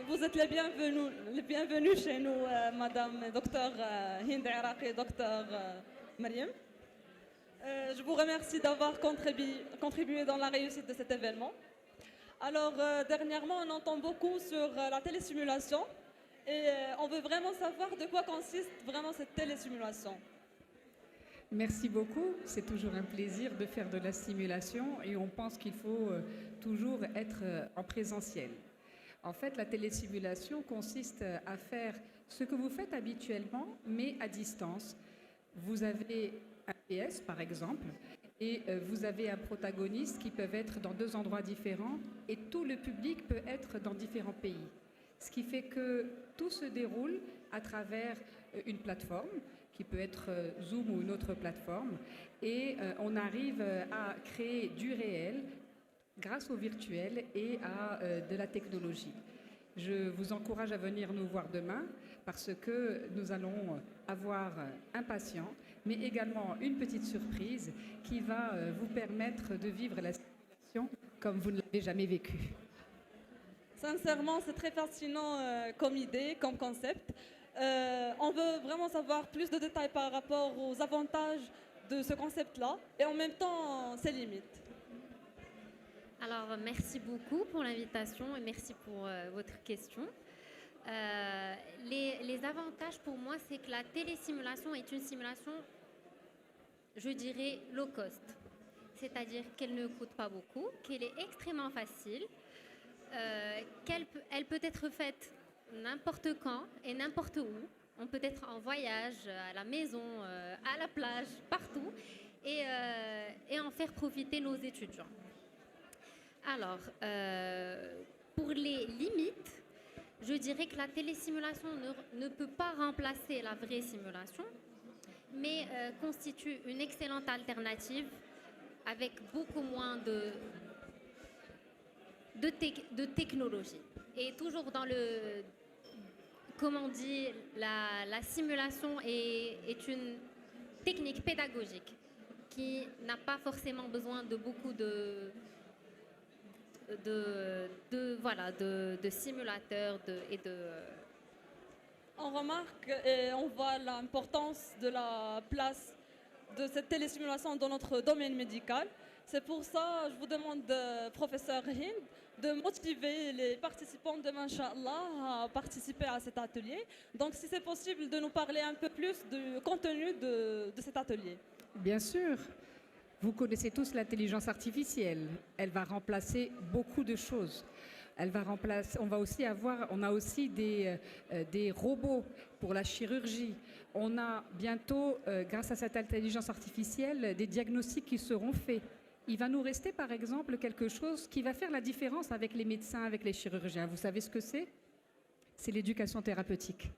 vous êtes les bienvenus chez nous, Madame Docteur Hind Iraqi, Docteur Mariam. Je vous remercie d'avoir contribué dans la réussite de cet événement. Alors, dernièrement, on entend beaucoup sur la télésimulation et on veut vraiment savoir de quoi consiste vraiment cette télésimulation. Merci beaucoup. C'est toujours un plaisir de faire de la simulation et on pense qu'il faut toujours être en présentiel. En fait, la télésimulation consiste à faire ce que vous faites habituellement, mais à distance. Vous avez un PS, par exemple, et vous avez un protagoniste qui peut être dans 2 endroits différents et tout le public peut être dans différents pays. Ce qui fait que tout se déroule à travers une plateforme qui peut être Zoom ou une autre plateforme et on arrive à créer du réel grâce au virtuel et à de la technologie. Je vous encourage à venir nous voir demain parce que nous allons avoir un patient, mais également une petite surprise qui va vous permettre de vivre la simulation comme vous ne l'avez jamais vécue. Sincèrement, c'est très fascinant comme idée, comme concept. On veut vraiment savoir plus de détails par rapport aux avantages de ce concept-là et en même temps ses limites. Alors, merci beaucoup pour l'invitation et merci pour votre question. Les avantages pour moi, c'est que la télésimulation est une simulation, je dirais, low cost. C'est-à-dire qu'elle ne coûte pas beaucoup, qu'elle est extrêmement facile, elle peut être faite n'importe quand et n'importe où. On peut être en voyage, à la maison, à la plage, partout, et en faire profiter nos étudiants. Alors, pour les limites, je dirais que la télésimulation ne peut pas remplacer la vraie simulation, mais constitue une excellente alternative avec beaucoup moins de technologie. Et toujours dans le... Comme on dit, la simulation est une technique pédagogique qui n'a pas forcément besoin de beaucoup de simulateurs On remarque et on voit l'importance de la place de cette télésimulation dans notre domaine médical. C'est pour ça que je vous demande, professeur Hind, de motiver les participants demain, Inch'Allah, à participer à cet atelier. Donc, si c'est possible, de nous parler un peu plus du contenu de cet atelier. Bien sûr. Vous connaissez tous l'intelligence artificielle. Elle va remplacer beaucoup de choses. On a aussi des robots pour la chirurgie. On a bientôt, grâce à cette intelligence artificielle, des diagnostics qui seront faits. Il va nous rester, par exemple, quelque chose qui va faire la différence avec les médecins, avec les chirurgiens. Vous savez ce que c'est? C'est l'éducation thérapeutique.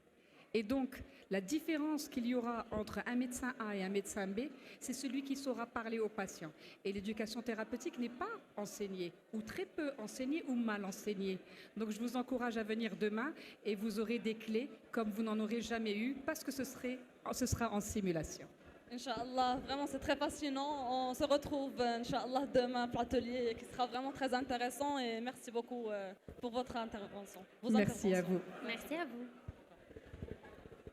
Et donc, la différence qu'il y aura entre un médecin A et un médecin B, c'est celui qui saura parler aux patients. Et l'éducation thérapeutique n'est pas enseignée, ou très peu enseignée, ou mal enseignée. Donc, je vous encourage à venir demain et vous aurez des clés comme vous n'en aurez jamais eu, parce que ce sera en simulation. Inch'Allah, vraiment c'est très fascinant. On se retrouve, Inch'Allah, demain pour l'atelier qui sera vraiment très intéressant et merci beaucoup pour votre intervention. Merci à vous. Merci à vous.